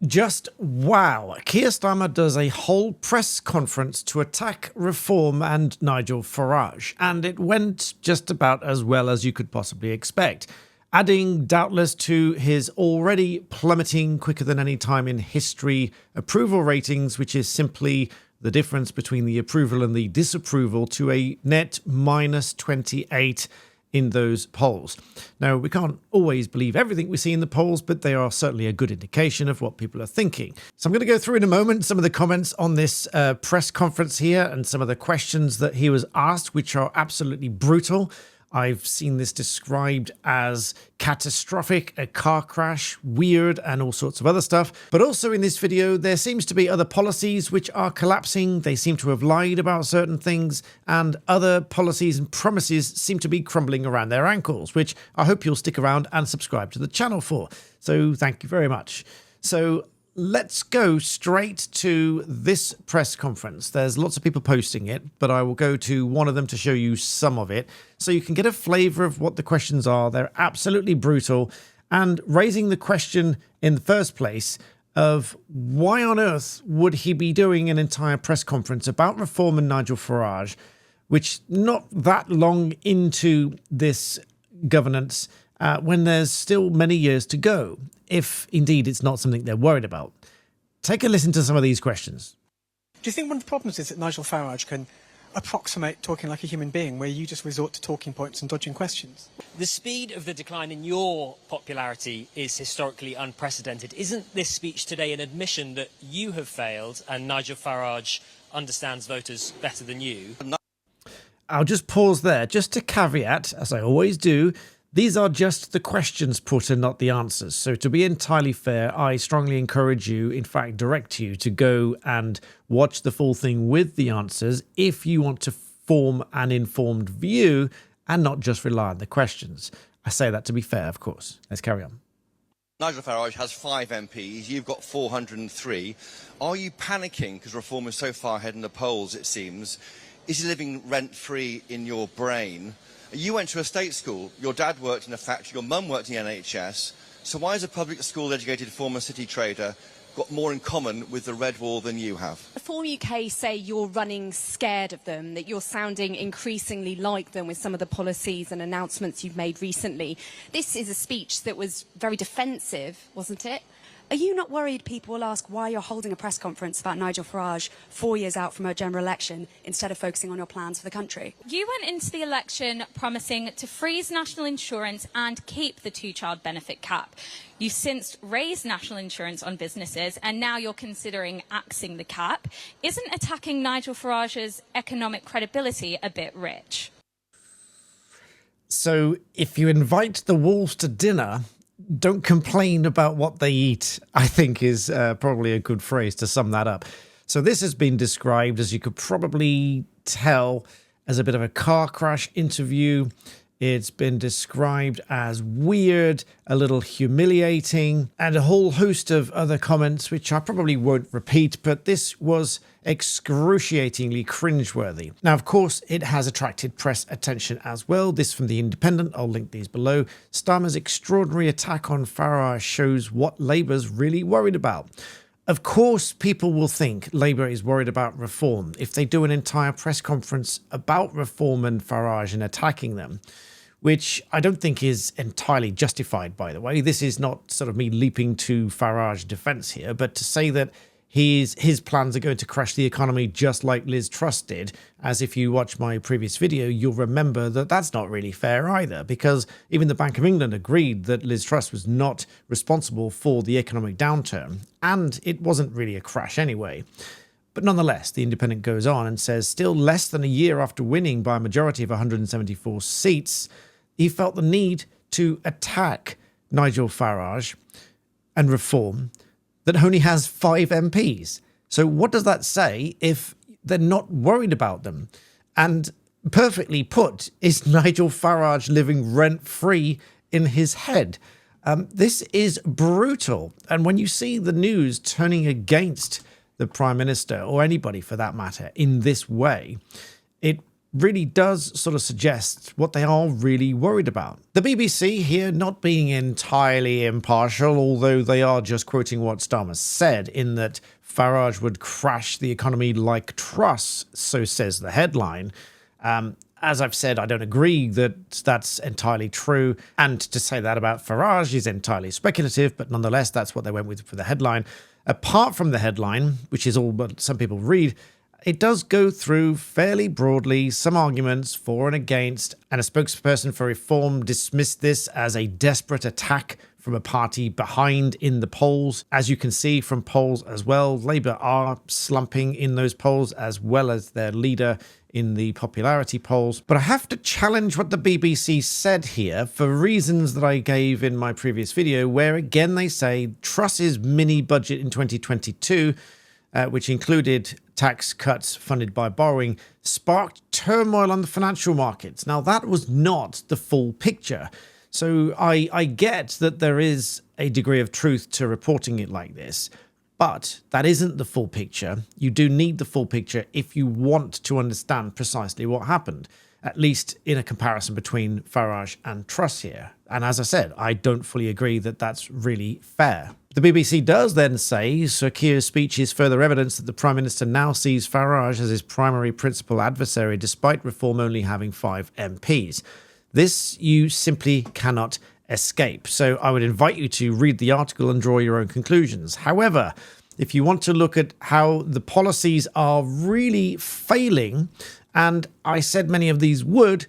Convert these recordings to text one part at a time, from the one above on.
Just wow. Keir Starmer does a whole press conference to attack Reform and Nigel Farage, and it went just about as well as you could possibly expect, adding doubtless to his already plummeting quicker than any time in history approval ratings, which is simply the difference between the approval and the disapproval, to a net minus 28 in those polls. Now, we can't always believe everything we see in the polls, but they are certainly a good indication of what people are thinking. So I'm going to go through in a moment some of the comments on this press conference here and some of the questions that he was asked, which are absolutely brutal. I've seen this described as catastrophic, a car crash, weird, and all sorts of other stuff. But also in this video, there seems to be other policies which are collapsing. They seem to have lied about certain things, and other policies and promises seem to be crumbling around their ankles, which I hope you'll stick around and subscribe to the channel for. So thank you very much. So let's go straight to this press conference. There's lots of people posting it, but I will go to one of them to show you some of it so you can get a flavour of what the questions are. They're absolutely brutal, and raising the question in the first place of why on earth would he be doing an entire press conference about Reform and Nigel Farage, which not that long into this governance, when there's still many years to go, if indeed it's not something they're worried about. Take a listen to some of these questions. Do you think one of the problems is that Nigel Farage can approximate talking like a human being, where you just resort to talking points and dodging questions? The speed of the decline in your popularity is historically unprecedented. Isn't this speech today an admission that you have failed and Nigel Farage understands voters better than you? I'll just pause there, just to caveat, as I always do, these are just the questions put and not the answers. So to be entirely fair, I strongly encourage you, in fact direct you, to go and watch the full thing with the answers if you want to form an informed view and not just rely on the questions. I say that to be fair, of course. Let's carry on. Nigel Farage has 5 MPs, you've got 403. Are you panicking because Reform is so far ahead in the polls, it seems? Is he living rent-free in your brain? You went to a state school, your dad worked in a factory, your mum worked in the NHS, so why has a public school-educated former city trader got more in common with the Red Wall than you have? Reform UK say you're running scared of them, that you're sounding increasingly like them with some of the policies and announcements you've made recently. This is a speech that was very defensive, wasn't it? Are you not worried people will ask why you're holding a press conference about Nigel Farage 4 years out from a general election instead of focusing on your plans for the country? You went into the election promising to freeze national insurance and keep the two-child benefit cap. You've since raised national insurance on businesses, and now you're considering axing the cap. Isn't attacking Nigel Farage's economic credibility a bit rich? So if you invite the wolves to dinner, don't complain about what they eat, I think is probably a good phrase to sum that up. So this has been described, as you could probably tell, as a bit of a car crash interview. It's been described as weird, a little humiliating, and a whole host of other comments, which I probably won't repeat, but this was excruciatingly cringeworthy. Now, of course, it has attracted press attention as well. This from The Independent, I'll link these below. Starmer's extraordinary attack on Farage shows what Labour's really worried about. Of course, people will think Labour is worried about Reform if they do an entire press conference about Reform and Farage and attacking them, which I don't think is entirely justified, by the way. This is not sort of me leaping to Farage's defence here, but to say that his plans are going to crash the economy just like Liz Truss did, as if you watch my previous video, you'll remember that that's not really fair either, because even the Bank of England agreed that Liz Truss was not responsible for the economic downturn, and it wasn't really a crash anyway. But nonetheless, The Independent goes on and says, still less than a year after winning by a majority of 174 seats, he felt the need to attack Nigel Farage and Reform that only has 5 MPs. So what does that say if they're not worried about them? And perfectly put, is Nigel Farage living rent-free in his head? This is brutal. And when you see the news turning against the Prime Minister, or anybody for that matter, in this way, it really does sort of suggest what they are really worried about. The BBC here not being entirely impartial, although they are just quoting what Starmer said, in that Farage would crash the economy like Truss, so says the headline. As I've said, I don't agree that that's entirely true. And to say that about Farage is entirely speculative, but nonetheless, that's what they went with for the headline. Apart from the headline, which is all but some people read, it does go through fairly broadly some arguments for and against, and a spokesperson for Reform dismissed this as a desperate attack from a party behind in the polls. As you can see from polls as well, Labour are slumping in those polls as well as their leader in the popularity polls. But I have to challenge what the BBC said here for reasons that I gave in my previous video, where again they say Truss's mini budget in 2022, which included tax cuts funded by borrowing, sparked turmoil on the financial markets. Now, that was not the full picture. So I get that there is a degree of truth to reporting it like this, but that isn't the full picture. You do need the full picture if you want to understand precisely what happened, at least in a comparison between Farage and Truss here. And as I said, I don't fully agree that that's really fair. The BBC does then say Sir Keir's speech is further evidence that the Prime Minister now sees Farage as his primary principal adversary, despite Reform only having 5 MPs. This you simply cannot escape. So I would invite you to read the article and draw your own conclusions. However, if you want to look at how the policies are really failing, and I said many of these would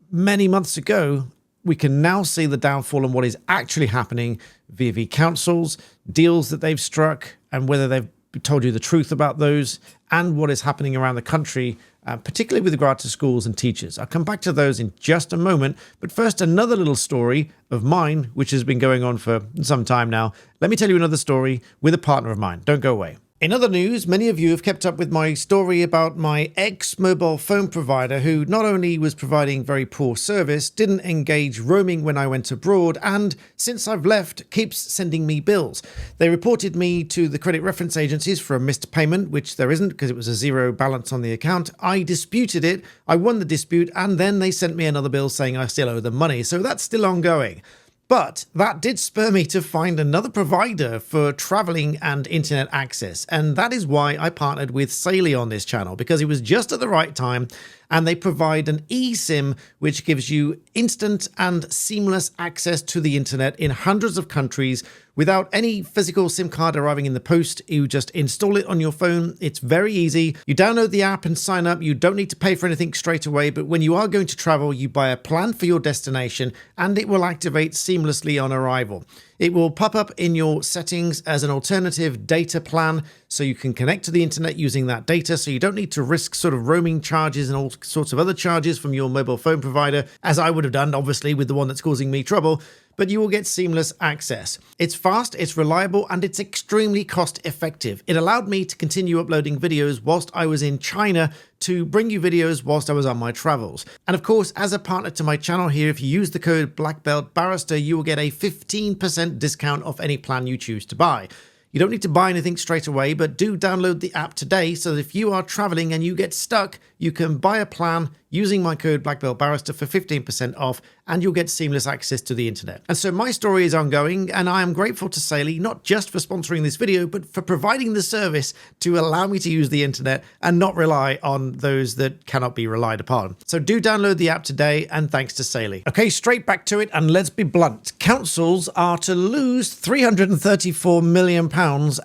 many months ago, we can now see the downfall and what is actually happening via the councils, deals that they've struck, and whether they've told you the truth about those, and what is happening around the country, particularly with regard to schools and teachers. I'll come back to those in just a moment, but first another little story of mine, which has been going on for some time now. Let me tell you another story with a partner of mine. Don't go away. In other news, many of you have kept up with my story about my ex-mobile phone provider who not only was providing very poor service, didn't engage roaming when I went abroad, and since I've left, keeps sending me bills. They reported me to the credit reference agencies for a missed payment, which there isn't because it was a zero balance on the account. I disputed it, I won the dispute, and then they sent me another bill saying I still owe them money, so that's still ongoing. But that did spur me to find another provider for traveling and internet access. And that is why I partnered with Saily on this channel, because it was just at the right time. And they provide an eSIM, which gives you instant and seamless access to the internet in hundreds of countries without any physical SIM card arriving in the post. You just install it on your phone. It's very easy. You download the app and sign up. You don't need to pay for anything straight away. But when you are going to travel, you buy a plan for your destination and it will activate seamlessly on arrival. It will pop up in your settings as an alternative data plan, so you can connect to the internet using that data, so you don't need to risk sort of roaming charges and all sorts of other charges from your mobile phone provider, as I would have done, obviously, with the one that's causing me trouble. But you will get seamless access. It's fast, it's reliable, and it's extremely cost effective. It allowed me to continue uploading videos whilst I was in China, to bring you videos whilst I was on my travels. And of course, as a partner to my channel here, if you use the code BlackBeltBarrister, you will get a 15% discount off any plan you choose to buy. You don't need to buy anything straight away, but do download the app today so that if you are traveling and you get stuck, you can buy a plan using my code BlackBeltBarrister for 15% off, and you'll get seamless access to the internet. And so my story is ongoing, and I am grateful to Saily, not just for sponsoring this video, but for providing the service to allow me to use the internet and not rely on those that cannot be relied upon. So do download the app today, and thanks to Saily. Okay, straight back to it, and let's be blunt. Councils are to lose £334 million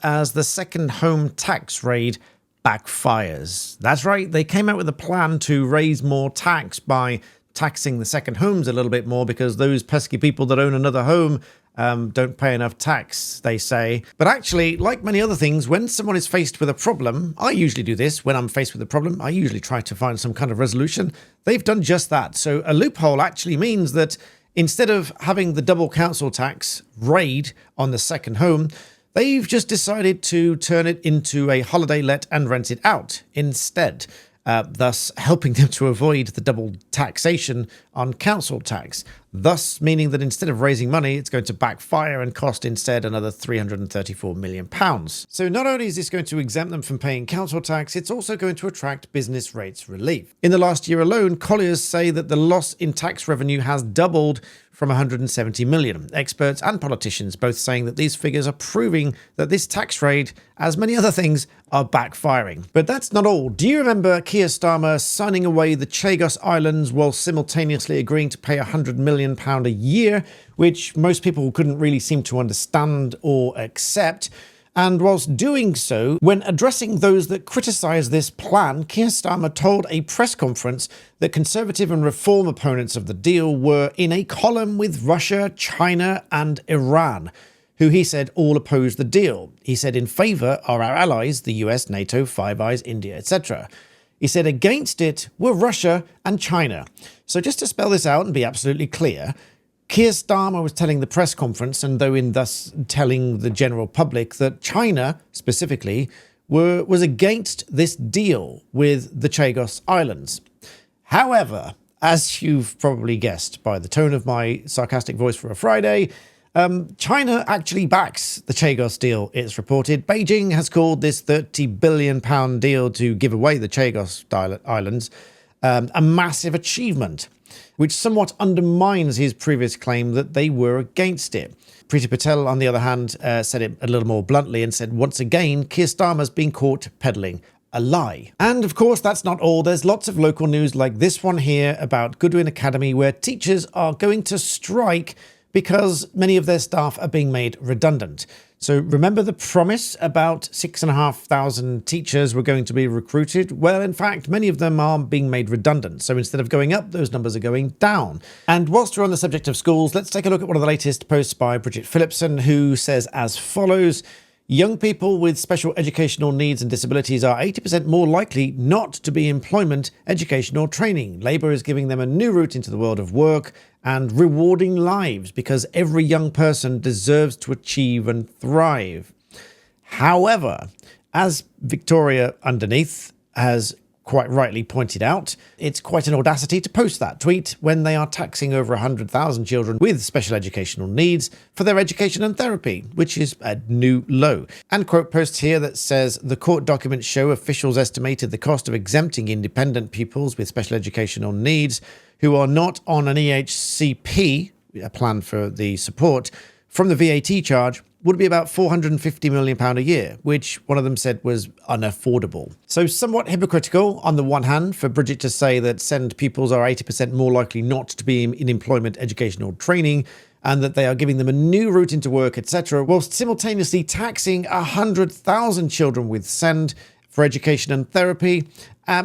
as the second home tax raid backfires. That's right, they came out with a plan to raise more tax by taxing the second homes a little bit more, because those pesky people that own another home don't pay enough tax, they say. But actually, like many other things, when someone is faced with a problem, I usually do this. When I'm faced with a problem, I usually try to find some kind of resolution. They've done just that. So a loophole actually means that instead of having the double council tax raid on the second home, they've just decided to turn it into a holiday let and rent it out instead. thus helping them to avoid the double taxation on council tax, thus meaning that instead of raising money, it's going to backfire and cost instead another £334 million. So not only is this going to exempt them from paying council tax, it's also going to attract business rates relief. In the last year alone, Colliers say that the loss in tax revenue has doubled from 170 million. Experts and politicians both saying that these figures are proving that this tax raid, as many other things, are backfiring. But that's not all. Do you remember Keir Starmer signing away the Chagos Islands while simultaneously agreeing to pay £100 million a year, which most people couldn't really seem to understand or accept? And whilst doing so, when addressing those that criticised this plan, Keir Starmer told a press conference that Conservative and Reform opponents of the deal were in a column with Russia, China and Iran, who he said all opposed the deal. He said in favour are our allies, the US, NATO, Five Eyes, India, etc. He said against it were Russia and China. So just to spell this out and be absolutely clear, Keir Starmer was telling the press conference, and though in thus telling the general public, that China, specifically, was against this deal with the Chagos Islands. However, as you've probably guessed by the tone of my sarcastic voice for a Friday, China actually backs the Chagos deal, it's reported. Beijing has called this £30 billion deal to give away the Chagos Islands a massive achievement, which somewhat undermines his previous claim that they were against it. Priti Patel, on the other hand, said it a little more bluntly and said, once again, Keir Starmer's been caught peddling a lie. And of course, that's not all. There's lots of local news like this one here about Goodwin Academy, where teachers are going to strike because many of their staff are being made redundant. So remember the promise about 6,500 teachers were going to be recruited? Well, in fact, many of them are being made redundant. So instead of going up, those numbers are going down. And whilst we're on the subject of schools, let's take a look at one of the latest posts by Bridget Phillipson, who says as follows: young people with special educational needs and disabilities are 80% more likely not to be in employment, education or training. Labour is giving them a new route into the world of work and rewarding lives because every young person deserves to achieve and thrive. However, as Victoria underneath has quite rightly pointed out, it's quite an audacity to post that tweet when they are taxing over 100,000 children with special educational needs for their education and therapy, which is a new low. And quote posts here that says, the court documents show officials estimated the cost of exempting independent pupils with special educational needs who are not on an EHCP, a plan for the support, from the VAT charge would be about £450 million a year, which one of them said was unaffordable. So somewhat hypocritical on the one hand for Bridget to say that SEND pupils are 80% more likely not to be in employment, education or training, and that they are giving them a new route into work, etc., whilst simultaneously taxing 100,000 children with SEND for education and therapy,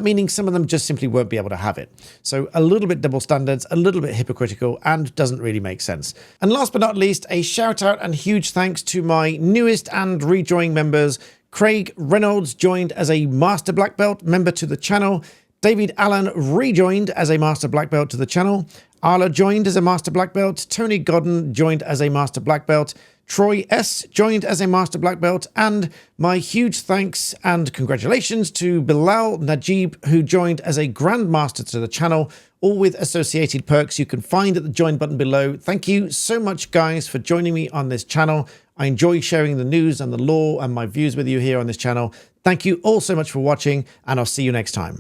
meaning some of them just simply won't be able to have it. So a little bit double standards, a little bit hypocritical, and doesn't really make sense. And last but not least, a shout out and huge thanks to my newest and rejoining members. Craig Reynolds joined as a Master Black Belt member to the channel. David Allen rejoined as a Master Black Belt to the channel. Arla joined as a Master Black Belt. Tony Godden joined as a Master Black Belt. Troy S. joined as a Master Black Belt, and my huge thanks and congratulations to Bilal Najib, who joined as a Grandmaster to the channel, all with associated perks you can find at the join button below. Thank you so much, guys, for joining me on this channel. I enjoy sharing the news and the law and my views with you here on this channel. Thank you all so much for watching, and I'll see you next time.